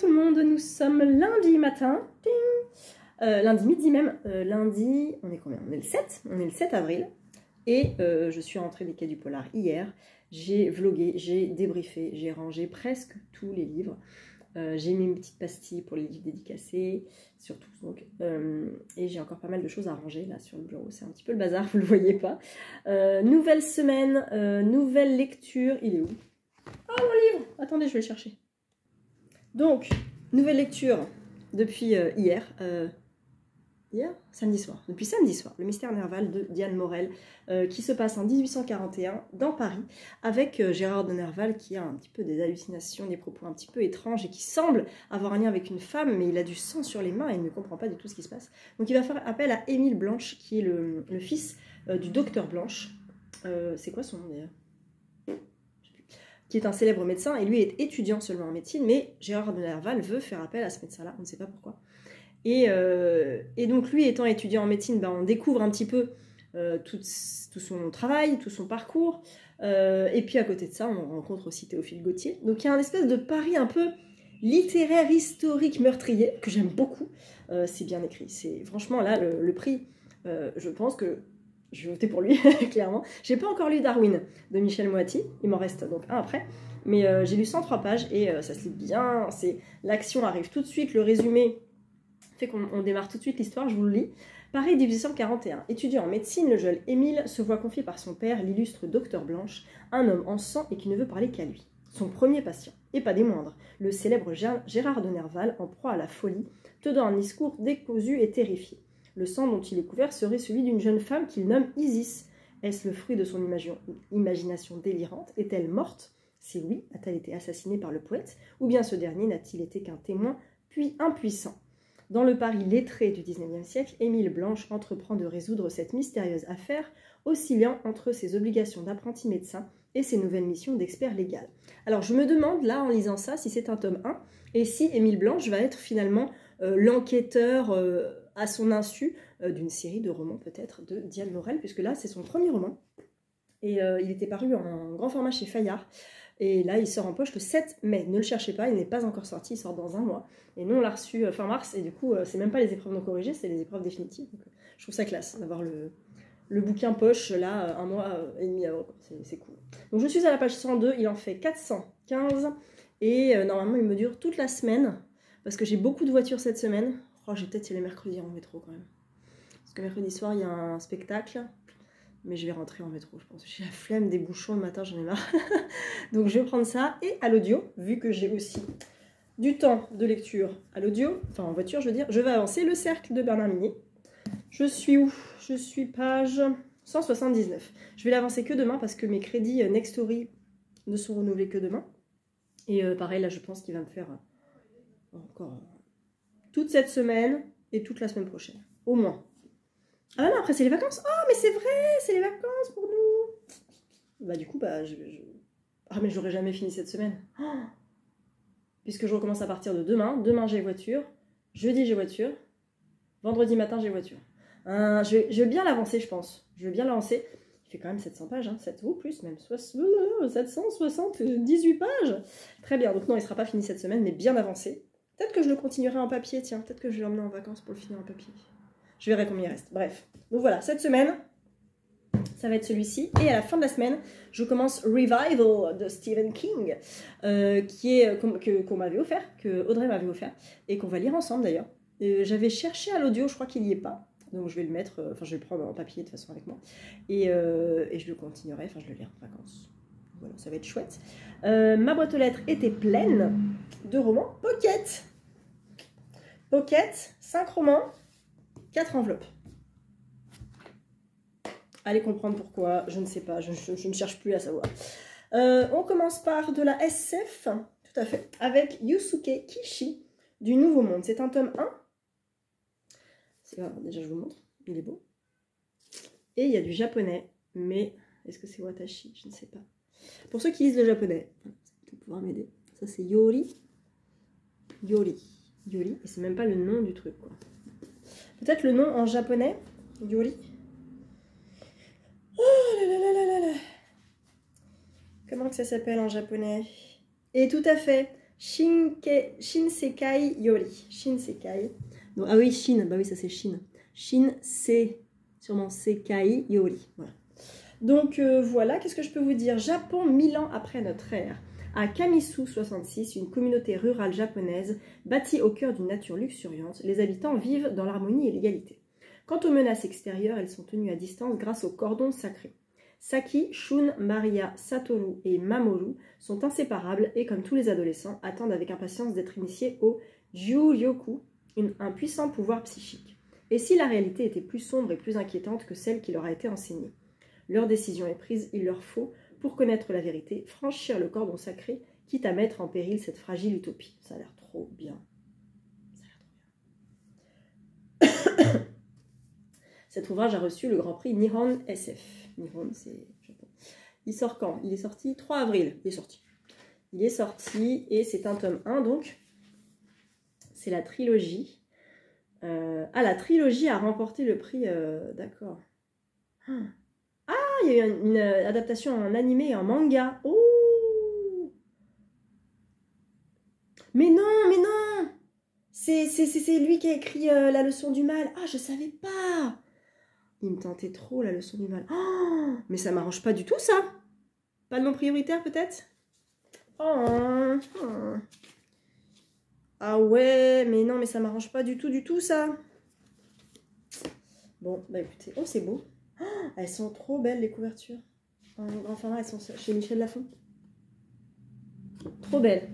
tout le monde, nous sommes lundi matin, lundi midi même, lundi, on est combien? On est le 7 avril, et je suis rentrée des Quais du Polar hier, j'ai vlogué, j'ai débriefé, j'ai rangé presque tous les livres, j'ai mis une petite pastille pour les livres dédicacés, surtout, donc, et j'ai encore pas mal de choses à ranger là sur le bureau, c'est un petit peu le bazar, vous le voyez pas. Nouvelle semaine, nouvelle lecture, il est où? Ah, mon livre! Attendez, je vais le chercher. Donc, nouvelle lecture depuis hier, samedi soir, depuis samedi soir, Le Mystère Nerval de Diane Morel, qui se passe en 1841 dans Paris, avec Gérard de Nerval qui a un petit peu des hallucinations, des propos un petit peu étranges et qui semble avoir un lien avec une femme, mais il a du sang sur les mains et il ne comprend pas du tout ce qui se passe. Donc il va faire appel à Émile Blanche, qui est le fils du docteur Blanche. C'est quoi son nom d'ailleurs? Qui est un célèbre médecin, et lui est étudiant seulement en médecine, mais Gérard de Nerval veut faire appel à ce médecin-là, on ne sait pas pourquoi. Et donc lui étant étudiant en médecine, ben, on découvre un petit peu tout son travail, tout son parcours, et puis à côté de ça, on rencontre aussi Théophile Gautier. Donc il y a un espèce de pari un peu littéraire, historique, meurtrier, que j'aime beaucoup. C'est bien écrit, c'est franchement là, le prix, je pense que je vais voter pour lui, clairement. J'ai pas encore lu Darwin de Michel Moati, il m'en reste donc un après, mais j'ai lu 103 pages et ça se lit bien, l'action arrive tout de suite, le résumé fait qu'on démarre tout de suite l'histoire, je vous le lis. Paris 1841, étudiant en médecine, le jeune Émile se voit confié par son père, l'illustre docteur Blanche, un homme en sang et qui ne veut parler qu'à lui. Son premier patient, et pas des moindres, le célèbre Gérard de Nerval, en proie à la folie, tenant un discours décousu et terrifié. Le sang dont il est couvert serait celui d'une jeune femme qu'il nomme Isis. Est-ce le fruit de son imagination délirante? Est-elle morte? Si oui, a-t-elle été assassinée par le poète? Ou bien ce dernier n'a-t-il été qu'un témoin, puis impuissant? Dans le Paris lettré du XIXe siècle, Émile Blanche entreprend de résoudre cette mystérieuse affaire, oscillant entre ses obligations d'apprenti médecin et ses nouvelles missions d'expert légal. Alors je me demande là en lisant ça si c'est un tome 1 et si Émile Blanche va être finalement l'enquêteur à son insu d'une série de romans peut-être de Diane Morel, puisque là c'est son premier roman et il était paru en grand format chez Fayard. Et là, il sort en poche le 7 mai. Ne le cherchez pas, il n'est pas encore sorti, il sort dans un mois. Et nous, on l'a reçu fin mars, et du coup, c'est même pas les épreuves non corrigées, c'est les épreuves définitives. Donc, je trouve ça classe d'avoir le bouquin poche, là, un mois et demi avant. C'est cool. Donc, je suis à la page 102, il en fait 415, et normalement, il me dure toute la semaine, parce que j'ai beaucoup de voitures cette semaine. Oh, j'ai peut-être y aller mercredi en métro, quand même. Parce que mercredi soir, il y a un spectacle. Mais je vais rentrer en métro, je pense. J'ai la flemme des bouchons le matin, j'en ai marre. Donc je vais prendre ça. Et à l'audio, vu que j'ai aussi du temps de lecture à l'audio, enfin en voiture je veux dire, je vais avancer Le Cercle de Bernard Minet. Je suis où? Je suis page 179. Je vais l'avancer que demain parce que mes crédits Nextory ne sont renouvelés que demain. Et pareil, là je pense qu'il va me faire encore toute cette semaine et toute la semaine prochaine. Au moins. Ah non, après c'est les vacances. Oh, mais c'est vrai, c'est les vacances pour nous. Bah du coup, bah ah mais j'aurais jamais fini cette semaine. Oh, puisque je recommence à partir de demain. Demain j'ai voiture. Jeudi j'ai voiture. Vendredi matin j'ai voiture. Je vais bien l'avancer, je pense. Je vais bien l'avancer. Il fait quand même 700 pages, hein. 7 ou plus, même 778 pages. Très bien, donc non, il ne sera pas fini cette semaine, mais bien avancé. Peut-être que je le continuerai en papier, tiens. Peut-être que je vais l'emmener en vacances pour le finir en papier. Je verrai combien il reste. Bref. Donc voilà, cette semaine, ça va être celui-ci. Et à la fin de la semaine, je commence Revival de Stephen King, qu'on m'avait offert, que Audrey m'avait offert, et qu'on va lire ensemble d'ailleurs. J'avais cherché à l'audio, je crois qu'il n'y est pas. Donc je vais le mettre, enfin je vais le prendre en papier de toute façon avec moi. Et je le continuerai, enfin je le lirai en vacances. Voilà, ça va être chouette. Ma boîte aux lettres était pleine de romans Pocket. Pocket, 5 romans. 4 enveloppes. Allez comprendre pourquoi, je ne sais pas, je ne cherche plus à savoir. On commence par de la SF, tout à fait, avec Yusuke Kishi, du Nouveau Monde. C'est un tome 1. Déjà je vous le montre, il est beau. Et il y a du japonais, mais est-ce que c'est Watashi? Je ne sais pas. Pour ceux qui lisent le japonais, ça va pouvoir m'aider. Ça c'est Yori. Yori. Yori, et c'est même pas le nom du truc, quoi. Peut-être le nom en japonais, Yori. Oh là là là là là là. Comment que ça s'appelle en japonais? Et tout à fait, Shinsekai Yori. Shinsekai. Donc, ah oui, Shin, bah oui, ça c'est Shin. Shin, c'est sûrement Sekai Yori. Voilà. Donc voilà, qu'est-ce que je peux vous dire? Japon, 1000 ans après notre ère. À Kamisu 66, une communauté rurale japonaise bâtie au cœur d'une nature luxuriante, les habitants vivent dans l'harmonie et l'égalité. Quant aux menaces extérieures, elles sont tenues à distance grâce au cordon sacré. Saki, Shun, Maria, Satoru et Mamoru sont inséparables et, comme tous les adolescents, attendent avec impatience d'être initiés au Juryoku, un puissant pouvoir psychique. Et si la réalité était plus sombre et plus inquiétante que celle qui leur a été enseignée? Leur décision est prise, il leur faut, pour connaître la vérité, franchir le cordon sacré, quitte à mettre en péril cette fragile utopie. Ça a l'air trop bien. Ça a l'air trop bien. Cet ouvrage a reçu le Grand Prix Nihon SF. Nihon, c'est Japon. Il sort quand? Il est sorti 3 avril. Il est sorti. Il est sorti et c'est un tome 1, donc c'est la trilogie. La trilogie a remporté le prix. D'accord. Il y a eu une adaptation en animé et en manga. Oh! Mais non, mais non! C'est lui qui a écrit La leçon du mal. Ah, je savais pas! Il me tentait trop, La leçon du mal. Oh, mais ça m'arrange pas du tout, ça! Pas de nom prioritaire, peut-être? Oh. Ah ouais, mais non, mais ça m'arrange pas du tout, ça! Bon, bah écoutez, oh, c'est beau. Oh, elles sont trop belles, les couvertures. En grand format, elles sont chez Michel Lafon. Trop belles.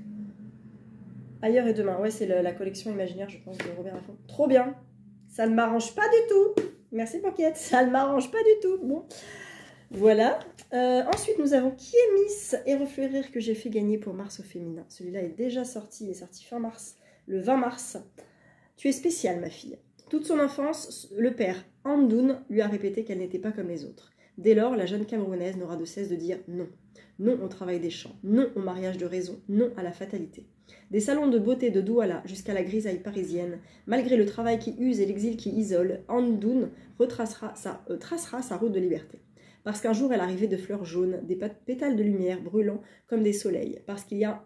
Ailleurs et demain. Ouais, c'est la collection imaginaire, je pense, de Robert Laffont. Trop bien. Ça ne m'arrange pas du tout. Merci, Pocket. Ça ne m'arrange pas du tout. Bon, voilà. Ensuite, nous avons Qui est Miss et Refleurir que j'ai fait gagner pour Mars au féminin. Celui-là est déjà sorti. Il est sorti fin mars, le 20 mars. Tu es spéciale, ma fille. Toute son enfance, le père Andoun lui a répété qu'elle n'était pas comme les autres. Dès lors, la jeune Camerounaise n'aura de cesse de dire non. Non au travail des champs, non au mariage de raison, non à la fatalité. Des salons de beauté de Douala jusqu'à la grisaille parisienne, malgré le travail qui use et l'exil qui isole, Andoun tracera sa route de liberté. Parce qu'un jour elle arrivait de fleurs jaunes, des pétales de lumière brûlant comme des soleils, parce qu'il y a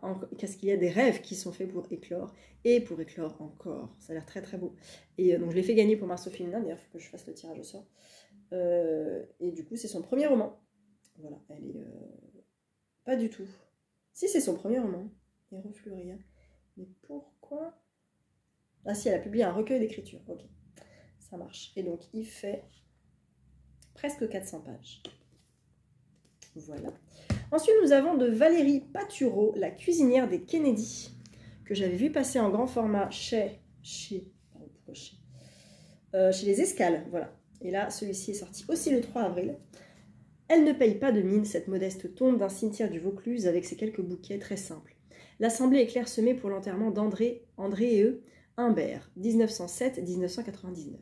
des rêves qui sont faits pour éclore, et pour éclore encore. Ça a l'air très très beau. Et donc je l'ai fait gagner pour Mars au féminin, d'ailleurs il faut que je fasse le tirage au sort. Et du coup c'est son premier roman. Voilà, elle est... Pas du tout. Si, c'est son premier roman. Et Refleurir. Mais pourquoi? Ah si, elle a publié un recueil d'écriture. Ok, ça marche. Et donc il fait... presque 400 pages. Voilà. Ensuite, nous avons de Valérie Patureau, La cuisinière des Kennedy, que j'avais vu passer en grand format chez les Escales. Voilà. Et là, celui-ci est sorti aussi le 3 avril. Elle ne paye pas de mine, cette modeste tombe d'un cimetière du Vaucluse avec ses quelques bouquets très simples. L'assemblée est clairsemée pour l'enterrement d'André et E. Humbert, 1907-1999.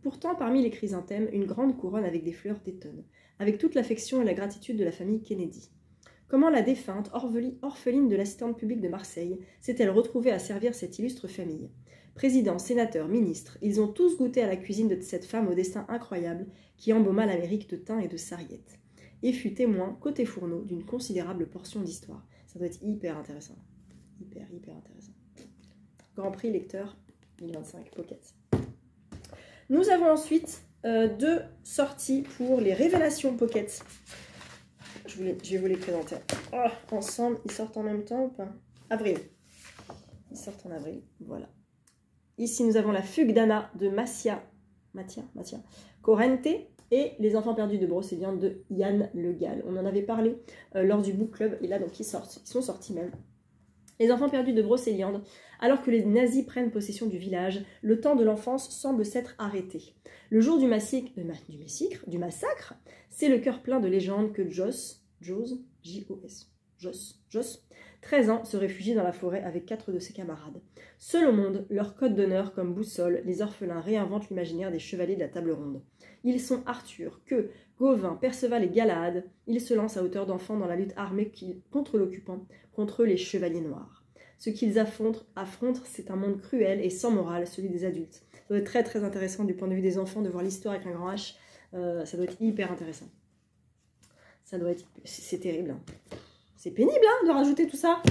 Pourtant, parmi les chrysanthèmes, une grande couronne avec des fleurs détonne, avec toute l'affection et la gratitude de la famille Kennedy. Comment la défunte, orpheline de l'assistante publique de Marseille, s'est-elle retrouvée à servir cette illustre famille? Présidents, sénateurs, ministres, ils ont tous goûté à la cuisine de cette femme au destin incroyable qui embauma l'Amérique de thym et de sarriette, et fut témoin, côté fourneau, d'une considérable portion d'histoire. Ça doit être hyper intéressant. Hyper intéressant. Grand prix lecteur 2025 Pocket. Nous avons ensuite 2 sorties pour les révélations Pocket. Je vais vous les présenter ensemble. Ils sortent en même temps ou pas? Avril. Ils sortent en avril. Voilà. Ici, nous avons La fugue d'Anna de Mathia Corrente et Les enfants perdus de Brocéliande de Yann Le Gall. On en avait parlé lors du book club et là, donc, ils sont sortis même. Les enfants perdus de Brocéliande. Alors que les nazis prennent possession du village, le temps de l'enfance semble s'être arrêté. Le jour du massacre, c'est le cœur plein de légendes que Joss, 13 ans, se réfugie dans la forêt avec 4 de ses camarades. Seuls au monde, leur code d'honneur comme boussole, les orphelins réinventent l'imaginaire des chevaliers de la table ronde. Ils sont Arthur, Queux, Gauvin, Perceval et Galahad. Ils se lancent à hauteur d'enfants dans la lutte armée contre l'occupant, contre les chevaliers noirs. Ce qu'ils affrontent, c'est un monde cruel et sans morale, celui des adultes. Ça doit être très très intéressant du point de vue des enfants de voir l'histoire avec un grand H. Ça doit être hyper intéressant. Ça doit être... C'est terrible. Hein. C'est pénible hein, de rajouter tout ça.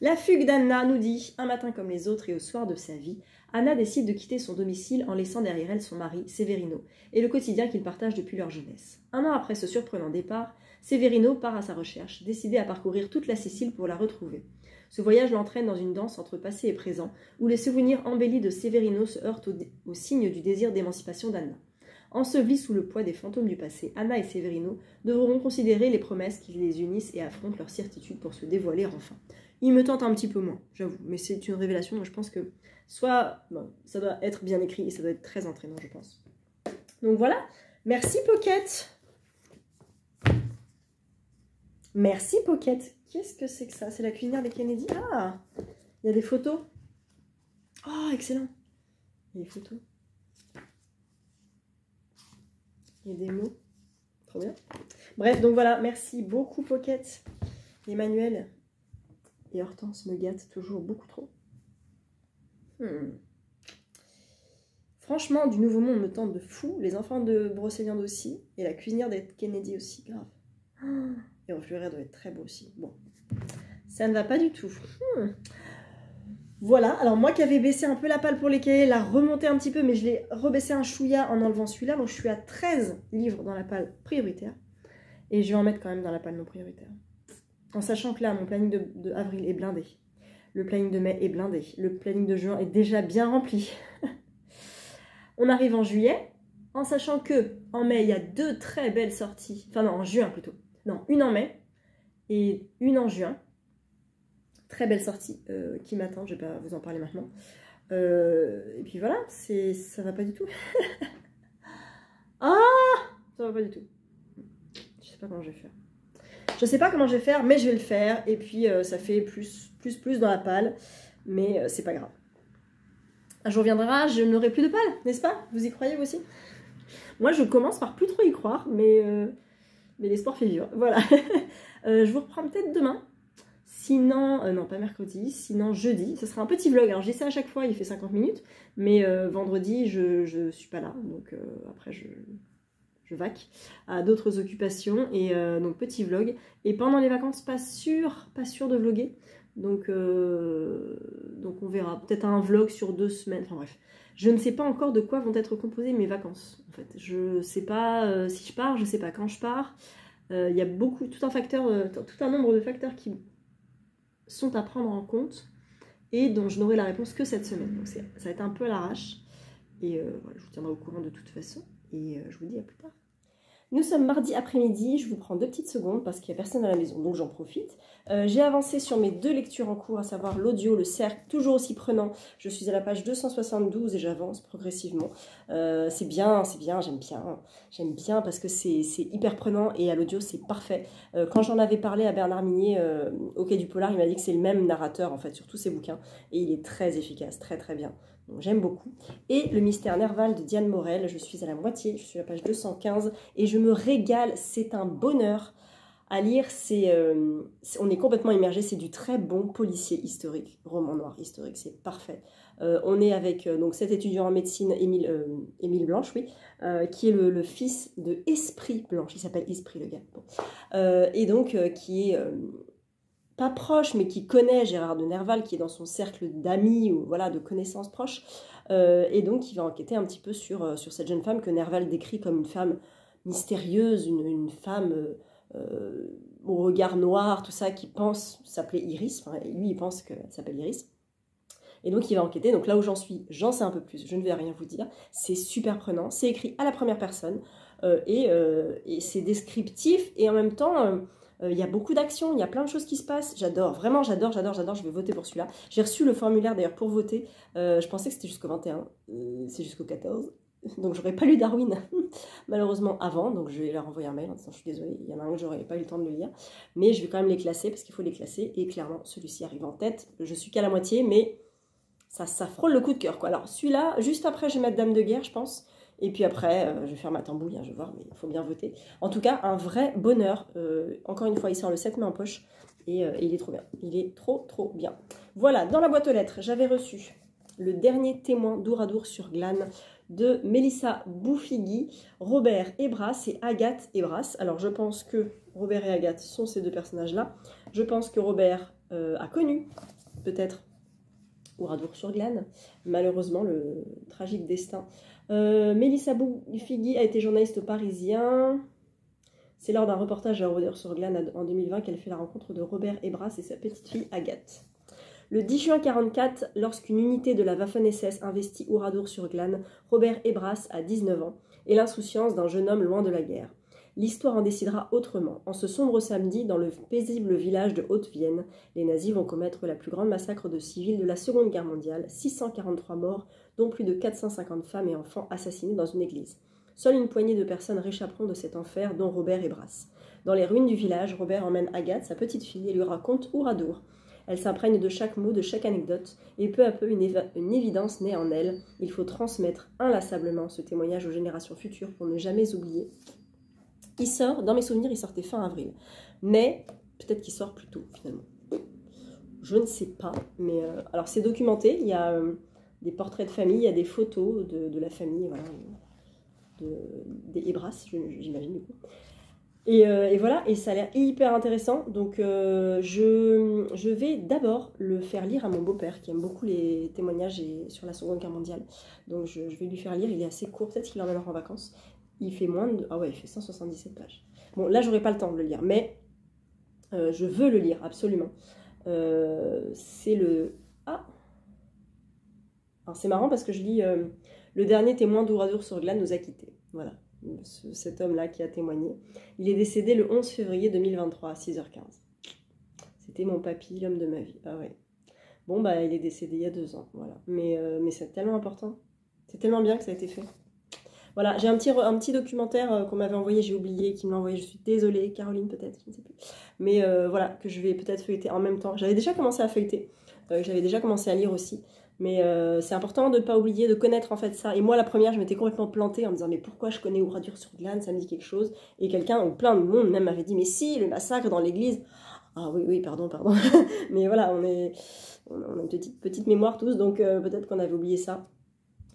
La fugue d'Anna nous dit, un matin comme les autres et au soir de sa vie, Anna décide de quitter son domicile en laissant derrière elle son mari, Severino, et le quotidien qu'ils partagent depuis leur jeunesse. Un an après ce surprenant départ, Severino part à sa recherche, décidé à parcourir toute la Sicile pour la retrouver. Ce voyage l'entraîne dans une danse entre passé et présent, où les souvenirs embellis de Severino se heurtent au signe du désir d'émancipation d'Anna. Ensevelis sous le poids des fantômes du passé, Anna et Severino devront considérer les promesses qui les unissent et affrontent leur certitude pour se dévoiler enfin. Il me tente un petit peu moins, j'avoue, mais c'est une révélation, donc je pense que ça doit être bien écrit et ça doit être très entraînant, je pense. Donc voilà, merci Pocket. Merci Pocket. Qu'est-ce que c'est que ça? C'est la cuisinière des Kennedy. Ah, il y a des photos. Oh, excellent. Il y a des photos. Il y a des mots. Trop bien. Bref, donc voilà, merci beaucoup Pocket. Emmanuel et Hortense me gâtent toujours beaucoup trop. Franchement, du Nouveau Monde me tente de fou. Les enfants de Brocéliande aussi. Et la cuisinière des Kennedy aussi, grave. Et Refleurer doit être très beau aussi. Bon, ça ne va pas du tout. Voilà, alors moi qui avais baissé un peu la palle pour les cahiers, la remonté un petit peu, mais je l'ai rebaissé un chouïa en enlevant celui-là. Donc je suis à 13 livres dans la palle prioritaire. Et je vais en mettre quand même dans la palle non prioritaire. En sachant que là, mon planning de avril est blindé. Le planning de mai est blindé. Le planning de juin est déjà bien rempli. On arrive en juillet, en sachant que en mai, il y a 2 très belles sorties. Enfin non, en juin plutôt. Non, une en mai et une en juin. Très belle sortie qui m'attend, je vais pas vous en parler maintenant. Et puis voilà, ça va pas du tout. Ah, ça va pas du tout. Je sais pas comment je vais faire. Je sais pas comment je vais faire, mais je vais le faire. Et puis ça fait plus dans la palle, mais c'est pas grave. Un jour viendra, je n'aurai plus de palle, n'est-ce pas? Vous y croyez vous aussi? Moi, je commence par plus trop y croire, mais l'espoir fait vivre. Voilà. Je vous reprends peut-être demain. Sinon, non pas mercredi, sinon jeudi. Ce sera un petit vlog. Alors je dis ça à chaque fois, il fait 50 minutes. Mais vendredi, je suis pas là. Donc après, je vaque à d'autres occupations. Et donc petit vlog. Et pendant les vacances, pas sûr de vlogger. Donc on verra. Peut-être un vlog sur 2 semaines. Enfin bref. Je ne sais pas encore de quoi vont être composées mes vacances. En fait, je sais pas si je pars, je sais pas quand je pars. Il y a tout un nombre de facteurs qui sont à prendre en compte et dont je n'aurai la réponse que cette semaine. Donc ça va être un peu à l'arrache. Et voilà, je vous tiendrai au courant de toute façon. Et je vous dis à plus tard. Nous sommes mardi après-midi, je vous prends 2 petites secondes parce qu'il n'y a personne à la maison, donc j'en profite. J'ai avancé sur mes 2 lectures en cours, à savoir l'audio, le cercle, toujours aussi prenant. Je suis à la page 272 et j'avance progressivement. C'est bien, j'aime bien parce que c'est hyper prenant et à l'audio c'est parfait. Quand j'en avais parlé à Bernard Minier au Quai du Polar, il m'a dit que c'est le même narrateur en fait sur tous ses bouquins et il est très efficace, très très bien. Donc j'aime beaucoup. Et le mystère Nerval de Diane Morel, je suis à la moitié, je suis à la page 215 et je me régale, c'est un bonheur à lire, on est complètement immergé, c'est du très bon policier historique, roman noir historique, c'est parfait. On est avec donc cet étudiant en médecine, Émile Blanche, oui, qui est le fils de Esprit Blanche, il s'appelle Esprit le gars, bon. Et donc qui est... pas proche, mais qui connaît Gérard de Nerval, qui est dans son cercle d'amis ou voilà, de connaissances proches, et donc il va enquêter un petit peu sur cette jeune femme que Nerval décrit comme une femme mystérieuse, une femme au regard noir, tout ça, qui pense s'appeler Iris, enfin, lui il pense qu'elle s'appelle Iris, et donc il va enquêter. Donc là où j'en sais un peu plus, je ne vais rien vous dire, c'est super prenant, c'est écrit à la première personne, et c'est descriptif, et en même temps... il y a beaucoup d'actions, il y a plein de choses qui se passent. J'adore, vraiment j'adore, je vais voter pour celui-là. J'ai reçu le formulaire d'ailleurs pour voter. Je pensais que c'était jusqu'au 21, c'est jusqu'au 14. Donc j'aurais pas lu Darwin malheureusement avant. Donc je vais leur envoyer un mail en disant je suis désolée, il y en a un que j'aurais pas eu le temps de le lire. Mais je vais quand même les classer parce qu'il faut les classer. Et clairement celui-ci arrive en tête. Je suis qu'à la moitié mais ça frôle le coup de cœur quoi. Alors celui-là, juste après je vais mettre Dame de guerre je pense. Et puis après, je vais faire ma tambouille, hein, je vais voir, mais il faut bien voter. En tout cas, un vrai bonheur. Encore une fois, il sort le 7 mai en poche. Et il est trop bien. Il est trop bien. Voilà, dans la boîte aux lettres, j'avais reçu le dernier témoin d'Ouradour sur Glane de Mélissa Boufigui, Robert Ebras et Agathe Ebras. Alors, je pense que Robert et Agathe sont ces 2 personnages-là. Je pense que Robert a connu, peut-être, Oradour-sur-Glane. Malheureusement, le tragique destin. Mélissa Boufigui a été journaliste au Parisien. C'est lors d'un reportage à Oradour-sur-Glane en 2020 qu'elle fait la rencontre de Robert Ebras et sa petite fille Agathe. Le 10 juin 1944, lorsqu'une unité de la Waffen-SS investit Oradour-sur-Glane, Robert Ebras a 19 ans et l'insouciance d'un jeune homme loin de la guerre. L'histoire en décidera autrement. En ce sombre samedi, dans le paisible village de Haute-Vienne, les nazis vont commettre la plus grande massacre de civils de la Seconde Guerre mondiale, 643 morts, dont plus de 450 femmes et enfants assassinés dans une église. Seule une poignée de personnes réchapperont de cet enfer, dont Robert Ebras. Dans les ruines du village, Robert emmène Agathe, sa petite fille, et lui raconte Oradour. Elle s'imprègne de chaque mot, de chaque anecdote, et peu à peu une évidence naît en elle. Il faut transmettre inlassablement ce témoignage aux générations futures pour ne jamais oublier. Il sort, dans mes souvenirs, il sortait fin avril. Mais peut-être qu'il sort plus tôt, finalement. Je ne sais pas, mais... alors, c'est documenté, il y a des portraits de famille, il y a des photos de la famille, voilà, des Ebras, j'imagine, du coup. Et voilà, et ça a l'air hyper intéressant. Donc je vais d'abord le faire lire à mon beau-père qui aime beaucoup les témoignages sur la Seconde Guerre mondiale. Donc je vais lui faire lire, il est assez court, peut-être qu'il l'emmènera en vacances. Il fait moins de... Ah ouais, il fait 177 pages. Bon, là j'aurai pas le temps de le lire, mais je veux le lire, absolument. C'est le... Ah, alors c'est marrant parce que je lis le dernier témoin d'Oradour-sur-Glane nous a quittés. Voilà. Cet homme-là qui a témoigné. Il est décédé le 11 février 2023 à 6h15. C'était mon papy, l'homme de ma vie. Ah ouais. Bon, bah, il est décédé il y a 2 ans. Voilà. Mais c'est tellement important. C'est tellement bien que ça a été fait. Voilà, j'ai un petit documentaire qu'on m'avait envoyé, j'ai oublié, qui me l'a envoyé. Je suis désolée, Caroline peut-être, je ne sais plus. Mais voilà, que je vais peut-être feuilleter en même temps. J'avais déjà commencé à feuilleter. J'avais déjà commencé à lire aussi. Mais c'est important de ne pas oublier, de connaître en fait ça. Et moi, la première, je m'étais complètement plantée en me disant mais pourquoi je connais Oradour-sur-Glane, ça me dit quelque chose. Et quelqu'un, ou plein de monde même, m'avait dit mais si, le massacre dans l'église. Ah oui, pardon. Mais voilà, on a une petite mémoire tous, donc peut-être qu'on avait oublié ça.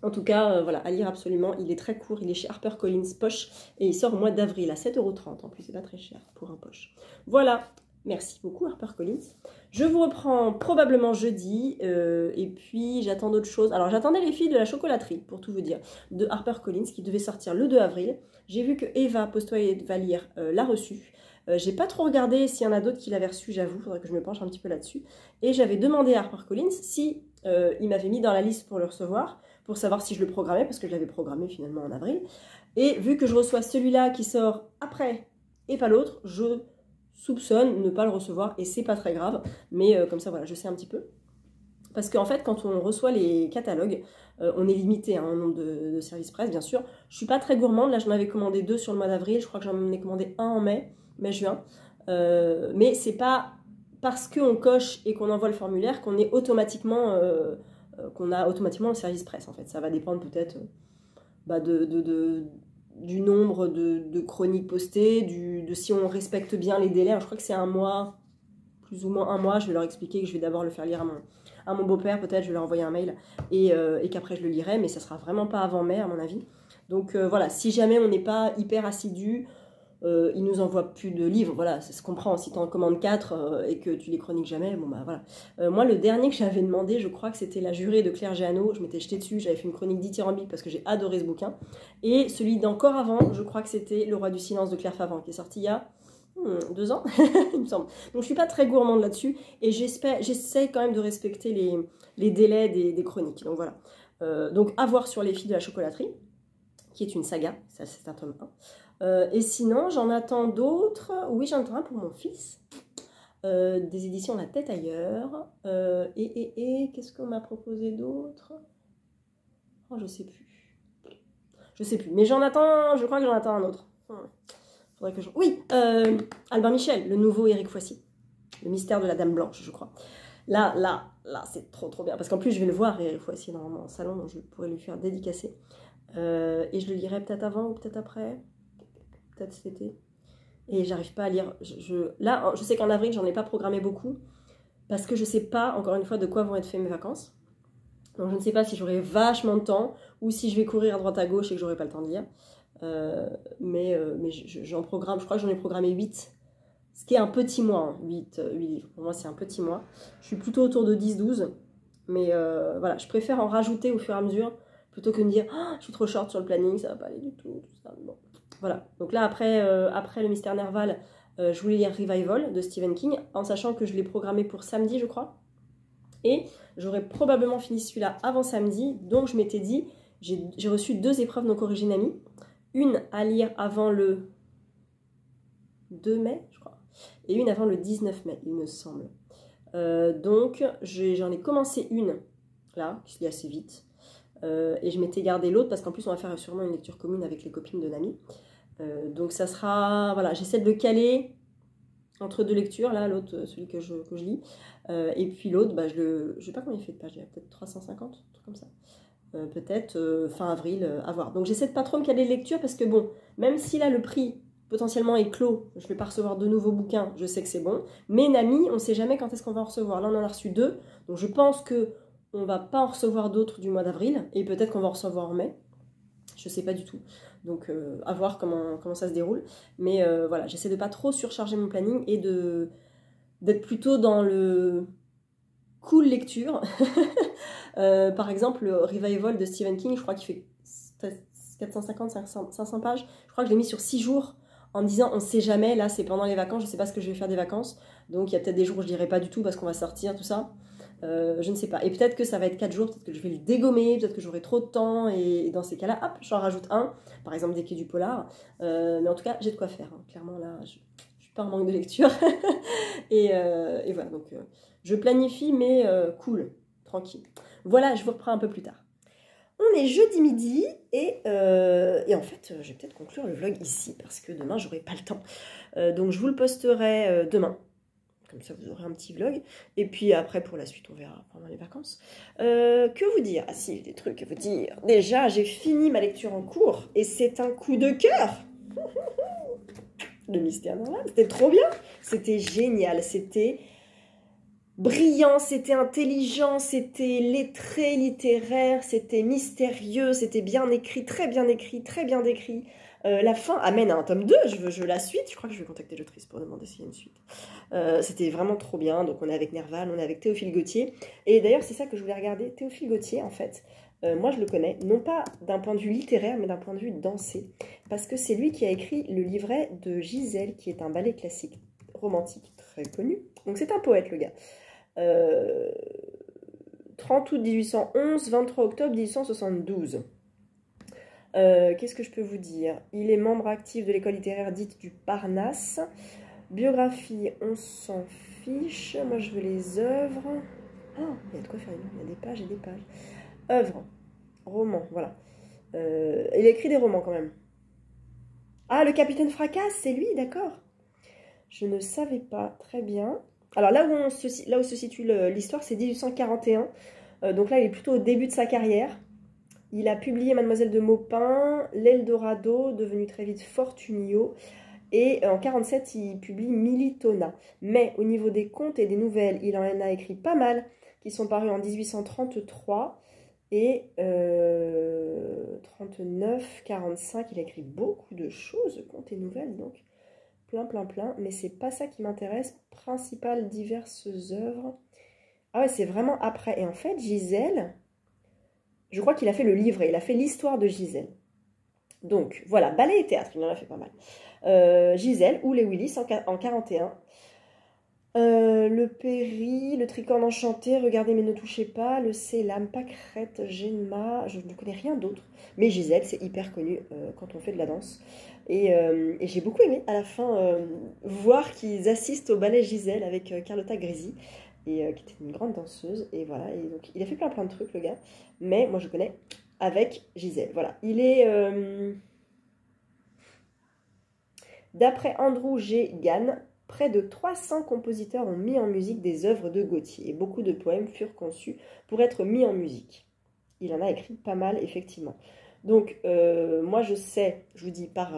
En tout cas, voilà, à lire absolument. Il est très court, il est chez HarperCollins Poche et il sort au mois d'avril à 7,30 €. En plus, c'est pas très cher pour un poche. Voilà. Merci beaucoup HarperCollins. Je vous reprends probablement jeudi et puis j'attends d'autres choses. Alors j'attendais les filles de la chocolaterie pour tout vous dire de HarperCollins qui devait sortir le 2 avril. J'ai vu que Eva Postoy va lire l'a reçu. J'ai pas trop regardé s'il y en a d'autres qui l'avaient reçu, j'avoue, il faudrait que je me penche un petit peu là-dessus. Et j'avais demandé à HarperCollins si il m'avait mis dans la liste pour le recevoir, pour savoir si je le programmais, parce que je l'avais programmé finalement en avril. Et vu que je reçois celui-là qui sort après et pas l'autre, je soupçonne ne pas le recevoir et c'est pas très grave, mais comme ça voilà, je sais un petit peu. Parce qu'en fait, quand on reçoit les catalogues, on est limité en nombre de services presse, bien sûr. Je suis pas très gourmande, là j'en avais commandé 2 sur le mois d'avril, je crois que j'en ai commandé un en mai-juin. Mais c'est pas parce qu'on coche et qu'on envoie le formulaire qu'on est automatiquement, qu'on a automatiquement le service presse en fait. Ça va dépendre peut-être du nombre de chroniques postées, de si on respecte bien les délais. Alors, je crois que c'est un mois, plus ou moins un mois. Je vais leur expliquer que je vais d'abord le faire lire à mon beau-père, peut-être je vais leur envoyer un mail et qu'après je le lirai, mais ça sera vraiment pas avant mai à mon avis. Donc voilà, si jamais on n'est pas hyper assidu, il nous envoie plus de livres, voilà, ça se comprend. Si tu en commandes 4 et que tu les chroniques jamais, bon bah voilà. Moi, le dernier que j'avais demandé, je crois que c'était La Jurée de Claire Géano. Je m'étais jetée dessus, j'avais fait une chronique dithyrambique parce que j'ai adoré ce bouquin. Et celui d'encore avant, je crois que c'était Le Roi du Silence de Claire Favant, qui est sorti il y a 2 ans, il me semble. Donc je suis pas très gourmande là-dessus et j'essaie quand même de respecter les délais des chroniques. Donc voilà. Donc à voir sur Les Filles de la chocolaterie, qui est une saga, ça c'est un tome 1. Et sinon, j'en attends d'autres. Oui, j'en attends un pour mon fils. Des éditions La Tête Ailleurs. Et qu'est-ce qu'on m'a proposé d'autre? Oh, je sais plus. Je sais plus. Mais j'en attends, je crois que j'en attends un autre. Faudrait que je... Oui, Albin Michel, le nouveau Éric Foissy. Le mystère de la Dame Blanche, je crois. Là, c'est trop bien. Parce qu'en plus, je vais le voir, Éric Foissy, dans mon salon, donc je pourrais lui faire dédicacer. Et je le lirai peut-être avant ou peut-être après. Peut-être cet été. Et j'arrive pas à lire. Là, je sais qu'en avril, j'en ai pas programmé beaucoup. Parce que je sais pas, encore une fois, de quoi vont être faites mes vacances. Donc je ne sais pas si j'aurai vachement de temps ou si je vais courir à droite à gauche et que j'aurai pas le temps de lire. Mais j'en programme, je crois que j'en ai programmé 8 Ce qui est un petit mois, hein, 8 livres. Pour moi, c'est un petit mois. Je suis plutôt autour de 10-12. Mais voilà, je préfère en rajouter au fur et à mesure plutôt que de me dire oh, je suis trop short sur le planning, ça va pas aller du tout. Tout ça. Bon. Voilà. Donc là, après le Mystère Nerval, je voulais lire Revival de Stephen King, en sachant que je l'ai programmé pour samedi, je crois. Et j'aurais probablement fini celui-là avant samedi. Donc je m'étais dit, j'ai reçu 2 épreuves non corrigées Nami. Une à lire avant le 2 mai, je crois. Et une avant le 19 mai, il me semble. Donc j'en ai commencé une, là, qui se lit assez vite. Et je m'étais gardé l'autre parce qu'en plus on va faire sûrement une lecture commune avec les copines de Nami. Donc ça sera, voilà, j'essaie de le caler entre 2 lectures, là, l'autre, celui que je lis. Et puis l'autre, bah, je sais pas combien il fait de pages, il y a peut-être 350, un truc comme ça. Peut-être fin avril, à voir. Donc j'essaie de pas trop me caler de lecture parce que bon, même si là le prix potentiellement est clos, je vais pas recevoir de nouveaux bouquins, je sais que c'est bon. Mais Nami, on sait jamais quand est-ce qu'on va en recevoir. Là on en a reçu 2, donc je pense que on va pas en recevoir d'autres du mois d'avril, et peut-être qu'on va en recevoir en mai. Je sais pas du tout. Donc à voir comment ça se déroule. Mais voilà, j'essaie de pas trop surcharger mon planning et d'être plutôt dans le cool lecture. Par exemple, le Revival de Stephen King, je crois qu'il fait 450, 500 pages. Je crois que je l'ai mis sur 6 jours en me disant on ne sait jamais, là c'est pendant les vacances, je ne sais pas ce que je vais faire des vacances. Donc il y a peut-être des jours où je ne lirai pas du tout parce qu'on va sortir, tout ça. Je ne sais pas. Et peut-être que ça va être 4 jours, peut-être que je vais le dégommer, peut-être que j'aurai trop de temps. Et dans ces cas-là, hop, j'en rajoute un. Par exemple, des quais du polar. Mais en tout cas, j'ai de quoi faire. Hein. Clairement, là, je suis pas en manque de lecture. et voilà, donc je planifie, mais cool, tranquille. Voilà, je vous reprends un peu plus tard. On est jeudi midi et en fait, je vais peut-être conclure le vlog ici parce que demain, j'aurai pas le temps. Donc, je vous le posterai demain. Comme ça, vous aurez un petit vlog. Et puis après, pour la suite, on verra pendant les vacances. Que vous dire? Ah si, des trucs à vous dire. Déjà, j'ai fini ma lecture en cours et c'est un coup de cœur. Le Mystère Nerval, c'était trop bien. C'était génial. C'était brillant, c'était intelligent, c'était lettré, littéraire, c'était mystérieux, c'était bien écrit, très bien décrit. La fin amène à un tome 2, je veux la suite, je crois que je vais contacter l'autrice pour demander s'il y a une suite. C'était vraiment trop bien, donc on est avec Nerval, on est avec Théophile Gautier, et d'ailleurs c'est ça que je voulais regarder, Théophile Gautier en fait, moi je le connais, non pas d'un point de vue littéraire, mais d'un point de vue dansé, parce que c'est lui qui a écrit le livret de Gisèle, qui est un ballet classique romantique très connu, donc c'est un poète le gars. 30 août 1811, 23 octobre 1872. Qu'est-ce que je peux vous dire? Il est membre actif de l'école littéraire dite du Parnasse. Biographie, on s'en fiche. Moi, je veux les œuvres. Ah, il y a de quoi faire. Il y a des pages et des pages. Œuvres, romans, voilà. Il a écrit des romans quand même. Ah, le Capitaine Fracasse, c'est lui, d'accord. Je ne savais pas. Très bien. Alors là où se situe l'histoire, c'est 1841. Donc là, il est plutôt au début de sa carrière. Il a publié Mademoiselle de Maupin, L'Eldorado, devenu très vite Fortunio. Et en 1947, il publie Militona. Mais au niveau des contes et des nouvelles, il en a écrit pas mal, qui sont parus en 1833 et 39, 45. Il a écrit beaucoup de choses, contes et nouvelles, donc plein. Mais c'est pas ça qui m'intéresse. Principales diverses œuvres. Ah ouais, c'est vraiment après. Et en fait, Gisèle... Je crois qu'il a fait le livret, il a fait l'histoire de Gisèle. Donc, voilà, ballet et théâtre, il en a fait pas mal. Gisèle, ou les Willis, en 41. Le Péri, le Tricorne enchanté, Regardez mais ne touchez pas, le Célam, Pâquerette, Genma, je ne connais rien d'autre. Mais Gisèle, c'est hyper connu quand on fait de la danse. Et j'ai beaucoup aimé, à la fin, voir qu'ils assistent au ballet Gisèle avec Carlotta Grisi. Et qui était une grande danseuse, et voilà, et donc il a fait plein de trucs le gars, mais moi je connais avec Gisèle, voilà. Il est, d'après Andrew G. Gann, près de 300 compositeurs ont mis en musique des œuvres de Gautier, et beaucoup de poèmes furent conçus pour être mis en musique. Il en a écrit pas mal, effectivement. Donc, moi je sais, je vous dis par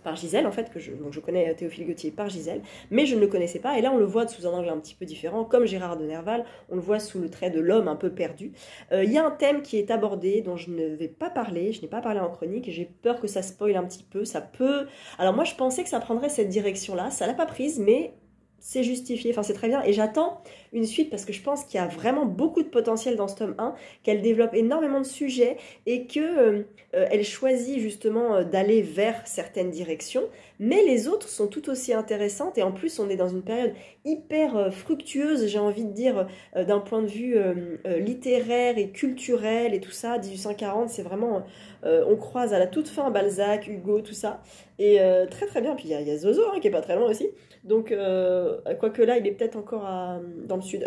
par Gisèle, en fait, donc je connais Théophile Gautier par Gisèle, mais je ne le connaissais pas, et là on le voit sous un angle un petit peu différent, comme Gérard de Nerval, on le voit sous le trait de l'homme un peu perdu. Il y a un thème qui est abordé, dont je ne vais pas parler, je n'ai pas parlé en chronique, et j'ai peur que ça spoil un petit peu, ça peut... Alors moi je pensais que ça prendrait cette direction-là, ça l'a pas prise, mais... c'est justifié, enfin c'est très bien, et j'attends une suite parce que je pense qu'il y a vraiment beaucoup de potentiel dans ce tome 1, qu'elle développe énormément de sujets et que elle choisit justement d'aller vers certaines directions, mais les autres sont tout aussi intéressantes, et en plus on est dans une période hyper fructueuse, j'ai envie de dire, d'un point de vue littéraire et culturel et tout ça. 1840, c'est vraiment, on croise à la toute fin Balzac, Hugo, tout ça, et très très bien. Puis il y a Zozo hein, qui est pas très loin aussi. Donc, quoique là, il est peut-être encore dans le sud.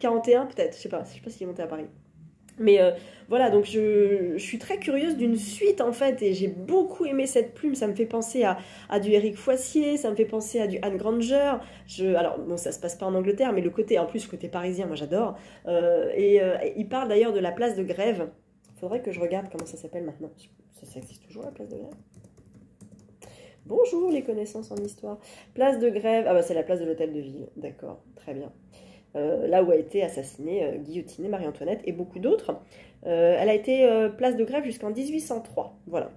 41 peut-être, je sais pas s'il est monté à Paris. Mais voilà, donc je suis très curieuse d'une suite en fait, et j'ai beaucoup aimé cette plume, ça me fait penser à du Éric Foissier, ça me fait penser à du Anne Granger. Alors, bon, ça se passe pas en Angleterre, mais le côté, en plus, le côté parisien, moi j'adore. Il parle d'ailleurs de la place de Grève. Il faudrait que je regarde comment ça s'appelle maintenant. Ça existe toujours, la place de Grève? Bonjour les connaissances en histoire. Place de Grève, ah bah c'est la place de l'Hôtel de Ville, d'accord, très bien. Là où a été assassinée, guillotinée Marie-Antoinette et beaucoup d'autres. Elle a été place de Grève jusqu'en 1803, voilà,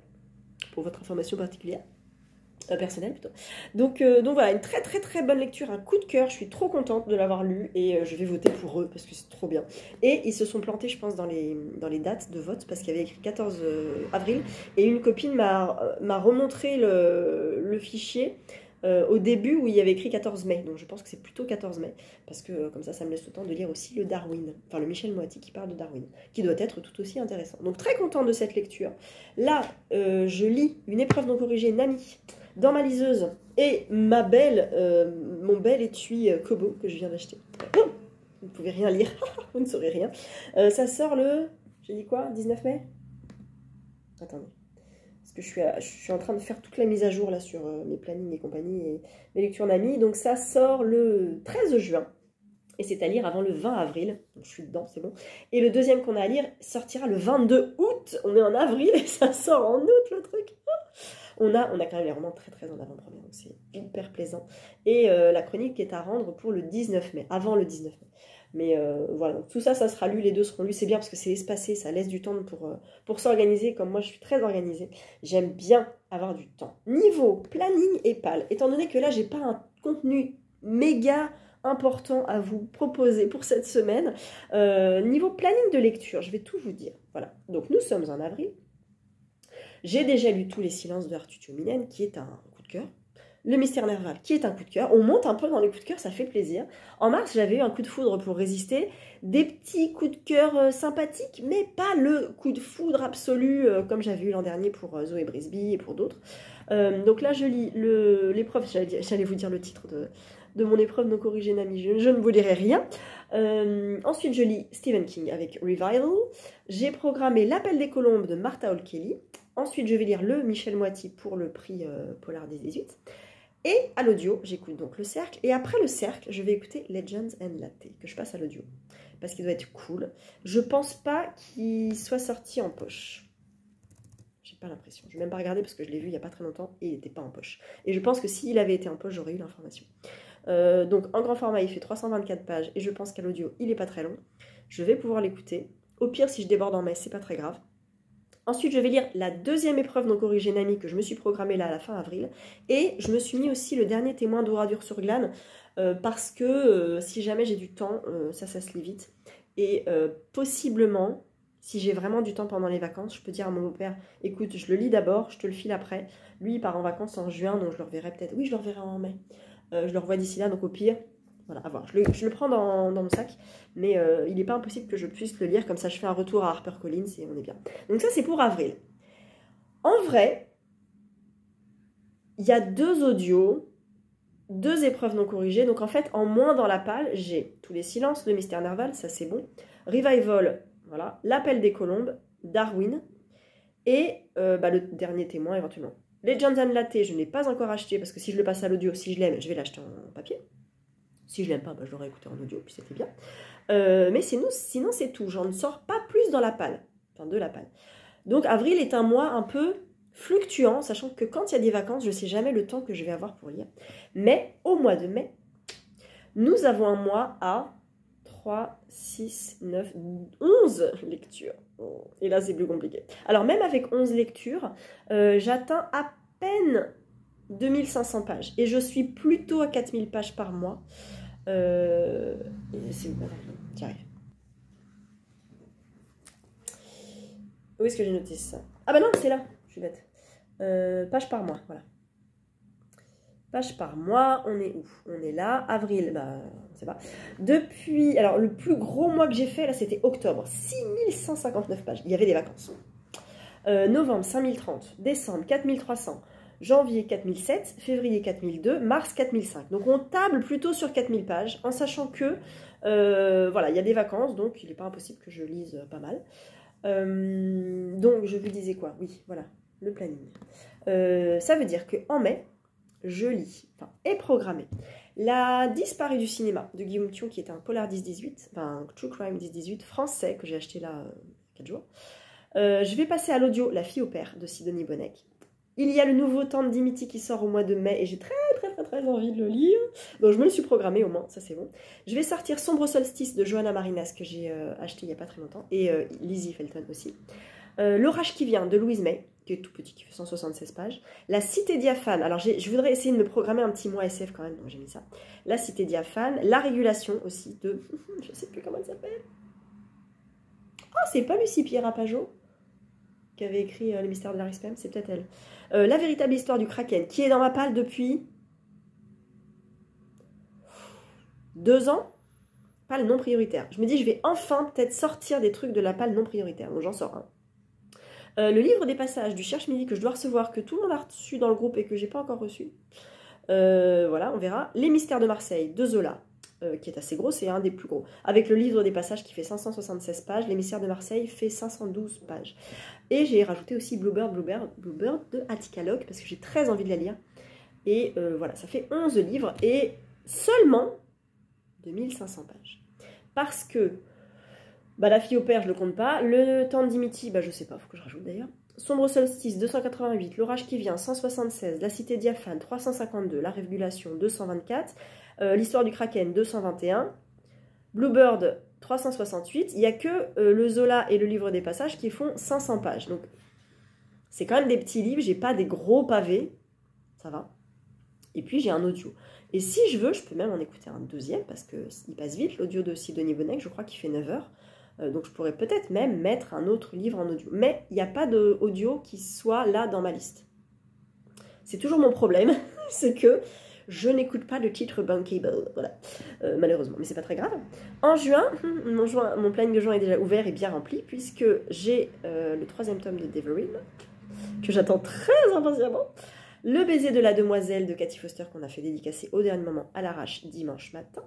pour votre information particulière. Personnelle plutôt. Donc voilà, une très très très bonne lecture, un coup de cœur, je suis trop contente de l'avoir lu et je vais voter pour eux parce que c'est trop bien. Et ils se sont plantés je pense dans les dates de vote parce qu'il y avait écrit 14 avril et une copine m'a remontré le fichier au début où il y avait écrit 14 mai, donc je pense que c'est plutôt 14 mai parce que comme ça me laisse le temps de lire aussi le Darwin, enfin le Michel Moiti qui parle de Darwin, qui doit être tout aussi intéressant. Donc très contente de cette lecture. Là, je lis une épreuve non corrigée Nami dans ma liseuse et mon bel étui Kobo que je viens d'acheter. Vous ne pouvez rien lire, vous ne saurez rien. Ça sort j'ai dit quoi, 19 mai? Attendez, parce que je suis en train de faire toute la mise à jour là sur mes plannings et compagnie et mes lectures Nami. Donc ça sort le 13 juin. Et c'est à lire avant le 20 avril, donc je suis dedans, c'est bon. Et le deuxième qu'on a à lire sortira le 22 août, on est en avril et ça sort en août le truc. On a quand même les romans très très en avant-première, donc c'est hyper plaisant. Et la chronique est à rendre pour le 19 mai, avant le 19 mai. Mais voilà, donc tout ça, ça sera lu, les deux seront lus, c'est bien parce que c'est espacé, ça laisse du temps pour s'organiser, comme moi je suis très organisée. J'aime bien avoir du temps. Niveau planning et pal, étant donné que là j'ai pas un contenu méga important à vous proposer pour cette semaine. Niveau planning de lecture, je vais tout vous dire. Voilà, donc nous sommes en avril. J'ai déjà lu Tous les silences de Arthur Tuominen, qui est un coup de cœur. Le Mystère Nerval, qui est un coup de cœur. On monte un peu dans les coups de cœur, ça fait plaisir. En mars, j'avais eu un coup de foudre pour résister. Des petits coups de cœur sympathiques, mais pas le coup de foudre absolu, comme j'avais eu l'an dernier pour Zoé Brisby et pour d'autres. Donc là, je lis l'épreuve, j'allais vous dire le titre de mon épreuve non corrigée Nami, je ne vous dirai rien. Ensuite, je lis Stephen King avec Revival. J'ai programmé L'Appel des Colombes de Martha Hall Kelly. Ensuite, je vais lire le Michel Moiti pour le prix Polar des 18. Et à l'audio, j'écoute donc Le Cercle. Et après Le Cercle, je vais écouter Legends and Latte, que je passe à l'audio. Parce qu'il doit être cool. Je pense pas qu'il soit sorti en poche. J'ai pas l'impression. Je vais même pas regarder parce que je l'ai vu il y a pas très longtemps et il n'était pas en poche. Et je pense que s'il avait été en poche, j'aurais eu l'information. Donc en grand format, il fait 324 pages. Et je pense qu'à l'audio, il est pas très long. Je vais pouvoir l'écouter. Au pire, si je déborde en mai, c'est pas très grave. Ensuite, je vais lire la deuxième épreuve non corrigée Nami que je me suis programmée là à la fin avril. Et je me suis mis aussi le dernier témoin d'Ouradur sur Glane parce que si jamais j'ai du temps, ça se lit vite. Et possiblement, si j'ai vraiment du temps pendant les vacances, je peux dire à mon beau-père, écoute, je le lis d'abord, je te le file après. Lui, il part en vacances en juin, donc je le reverrai peut-être. Oui, je le reverrai en mai. Je le revois d'ici là, donc au pire, voilà, à voir. Je le prends dans mon sac, mais il n'est pas impossible que je puisse le lire, comme ça je fais un retour à HarperCollins et on est bien. Donc ça c'est pour avril. En vrai, il y a 2 audios, 2 épreuves non corrigées, donc en fait en moins dans la palle, j'ai Tous les silences, Le Mystère Nerval, ça c'est bon, Revival, voilà, L'Appel des Colombes, Darwin, et le dernier témoin éventuellement. Legends and Latte, je n'ai pas encore acheté, parce que si je le passe à l'audio, si je l'aime, je vais l'acheter en papier. Si je l'aime pas, je l'aurais écouté en audio, puis c'était bien. Mais sinon, c'est tout. J'en sors pas plus dans la palle. Enfin, de la palle. Donc, avril est un mois un peu fluctuant, sachant que quand il y a des vacances, je ne sais jamais le temps que je vais avoir pour lire. Mais au mois de mai, nous avons un mois à 3, 6, 9, 11 lectures. Et là, c'est plus compliqué. Alors, même avec 11 lectures, j'atteins à peine 2500 pages. Et je suis plutôt à 4000 pages par mois. C'est bon, j'y arrive. Où est-ce que j'ai noté ça? Ah bah non, c'est là, je suis bête. Page par mois, voilà. Page par mois, on est où? On est là, avril, bah, on sait pas. Depuis, alors le plus gros mois que j'ai fait, là, c'était octobre, 6159 pages, il y avait des vacances. Novembre, 5030, décembre, 4300, janvier, 4007, février, 4002, mars, 4005. Donc on table plutôt sur 4000 pages, en sachant que, voilà, il y a des vacances, donc il n'est pas impossible que je lise pas mal. Donc je vous disais quoi? Oui, voilà, le planning. Ça veut dire qu'en mai, je lis, enfin, est programmé, La disparue du cinéma de Guillaume Thion, qui est un polar 10-18, enfin un true crime 10-18 français que j'ai acheté là 4 jours. Je vais passer à l'audio La fille au père de Sidonie Bonnec. Il y a le nouveau temps de Dimitri qui sort au mois de mai et j'ai très envie de le lire. Donc je me le suis programmé au moins, ça c'est bon. Je vais sortir Sombre Solstice de Johanna Marinas que j'ai acheté il n'y a pas très longtemps et Lizzie Felton aussi. L'orage qui vient de Louise May, qui est tout petit, qui fait 176 pages. La cité diaphane, alors je voudrais essayer de me programmer un petit mois SF quand même, donc j'ai mis ça. La cité diaphane, La régulation aussi de... je sais plus comment elle s'appelle. Oh, c'est pas Lucie Pierre Apajot qui avait écrit Les mystères de Larry Spam, c'est peut-être elle. La véritable histoire du Kraken, qui est dans ma palle depuis 2 ans. Palle non prioritaire. Je me dis, je vais enfin peut-être sortir des trucs de la palle non prioritaire, donc j'en sors un. Le livre des passages du Cherche-Midi que je dois recevoir, que tout le monde a reçu dans le groupe et que j'ai pas encore reçu. Voilà, on verra. Les mystères de Marseille de Zola, qui est assez gros, c'est un des plus gros. Avec le livre des passages qui fait 576 pages, Les mystères de Marseille fait 512 pages. Et j'ai rajouté aussi Bluebird de Attica Locke, parce que j'ai très envie de la lire. Et voilà, ça fait 11 livres et seulement 2500 pages. Parce que bah, La fille au père, je le compte pas. Le temps de Dimitri, bah, je sais pas, faut que je rajoute d'ailleurs. Sombre Solstice, 288. L'orage qui vient, 176. La cité diaphane, 352. La régulation, 224. L'histoire du Kraken, 221. Bluebird, 368. Il n'y a que le Zola et le livre des passages qui font 500 pages. Donc, c'est quand même des petits livres. J'ai pas des gros pavés. Ça va. Et puis, j'ai un audio. Et si je veux, je peux même en écouter un deuxième parce qu'il passe vite. L'audio de Sidonie Bonnec, je crois qu'il fait 9 heures. Donc je pourrais peut-être même mettre un autre livre en audio. Mais il n'y a pas d'audio qui soit là dans ma liste. C'est toujours mon problème, c'est que je n'écoute pas le titre Bankable, voilà, malheureusement, mais c'est pas très grave. En juin, mon planning de juin est déjà ouvert et bien rempli, puisque j'ai le 3e tome de Devery, que j'attends très impatiemment. Le baiser de la demoiselle de Cathy Foster, qu'on a fait dédicacer au dernier moment à l'arrache dimanche matin.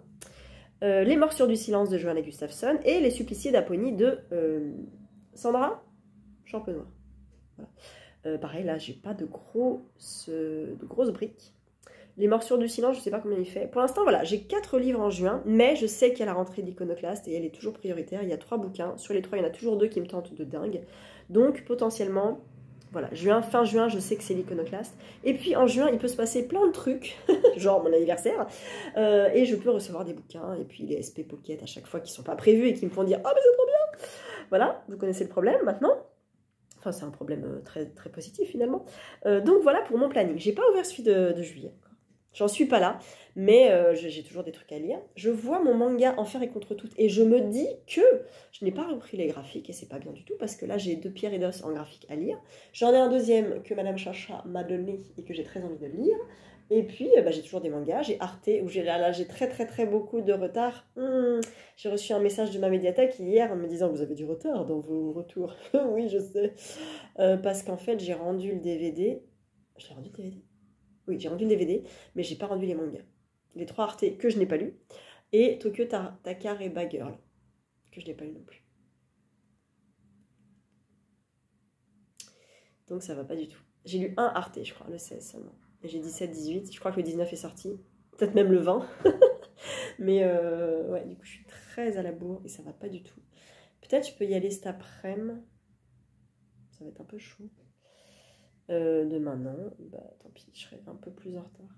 Les morsures du silence de Johanna Gustafsson et Les suppliciés d'Aponie de Sandra Champenois. Voilà. Pareil, là, j'ai pas de grosses briques. Les morsures du silence, je sais pas combien il fait. Pour l'instant, voilà, j'ai 4 livres en juin, mais je sais qu'il y a la rentrée d'Iconoclaste et elle est toujours prioritaire. Il y a 3 bouquins. Sur les 3, il y en a toujours 2 qui me tentent de dingue. Donc, potentiellement... Voilà, fin juin, je sais que c'est l'Iconoclaste. Et puis en juin, il peut se passer plein de trucs, genre mon anniversaire, et je peux recevoir des bouquins, et puis les SP Pocket à chaque fois qui ne sont pas prévus et qui me font dire « Oh, mais c'est trop bien !» Voilà, vous connaissez le problème maintenant. Enfin, c'est un problème très, très positif finalement. Donc voilà pour mon planning. J'ai pas ouvert celui de juillet. J'en suis pas là, mais j'ai toujours des trucs à lire. Je vois mon manga Enfer et contre toutes, et je me dis que je n'ai pas repris les graphiques, et c'est pas bien du tout, parce que là j'ai 2 pierres et d'os en graphique à lire. J'en ai un deuxième que Madame Chacha m'a donné, et que j'ai très envie de lire. Et puis bah, j'ai toujours des mangas, j'ai Arte, où j'ai très beaucoup de retard. J'ai reçu un message de ma médiathèque hier en me disant « Vous avez du retard dans vos retours ?» Oui, je sais. Parce qu'en fait, j'ai rendu le DVD. Je l'ai rendu le DVD? Oui, j'ai rendu le DVD, mais j'ai pas rendu les mangas. Les 3 Arte que je n'ai pas lu, et Tokyo Takareba Girl, que je n'ai pas lu non plus. Donc ça va pas du tout. J'ai lu un Arte, je crois, le 16 seulement. Et j'ai 17-18, je crois que le 19 est sorti, peut-être même le 20. Mais ouais, du coup je suis très à la bourre et ça va pas du tout. Peut-être je peux y aller cet après-midi. Ça va être un peu chaud. Demain, non. Bah, tant pis, je serai un peu plus en retard.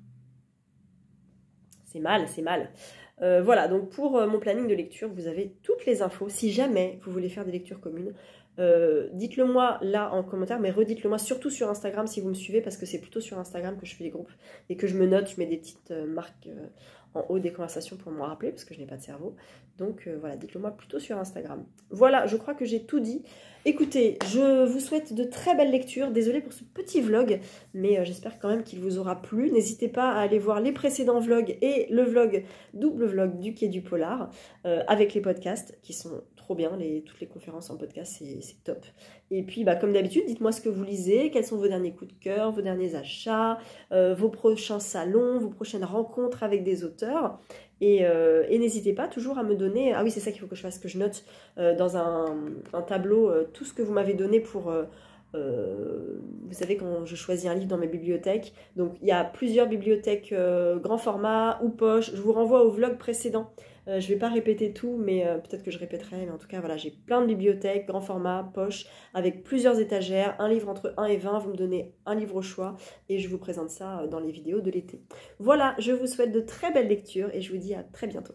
C'est mal, c'est mal. Voilà, donc pour mon planning de lecture, vous avez toutes les infos. Si jamais vous voulez faire des lectures communes, dites-le moi là en commentaire, mais redites-le moi surtout sur Instagram si vous me suivez, parce que c'est plutôt sur Instagram que je fais les groupes et que je me note, je mets des petites marques en haut des conversations pour me rappeler, parce que je n'ai pas de cerveau. Donc voilà, dites-le moi plutôt sur Instagram. Voilà, je crois que j'ai tout dit. Écoutez, je vous souhaite de très belles lectures. Désolée pour ce petit vlog, mais j'espère quand même qu'il vous aura plu. N'hésitez pas à aller voir les précédents vlogs et le vlog, double vlog du Quai du Polar, avec les podcasts qui sont trop bien. Toutes les conférences en podcast, c'est top. Et puis, bah, comme d'habitude, dites-moi ce que vous lisez, quels sont vos derniers coups de cœur, vos derniers achats, vos prochains salons, vos prochaines rencontres avec des auteurs. Et n'hésitez pas toujours à me donner... Ah oui, c'est ça qu'il faut que je fasse, que je note dans un tableau tout ce que vous m'avez donné pour... vous savez, quand je choisis un livre dans mes bibliothèques, donc il y a plusieurs bibliothèques grand format ou poche. Je vous renvoie au vlog précédent. Je ne vais pas répéter tout, mais peut-être que je répéterai. Mais en tout cas, voilà, j'ai plein de bibliothèques, grand format, poche, avec plusieurs étagères, un livre entre 1 et 20. Vous me donnez un livre au choix et je vous présente ça dans les vidéos de l'été. Voilà, je vous souhaite de très belles lectures et je vous dis à très bientôt.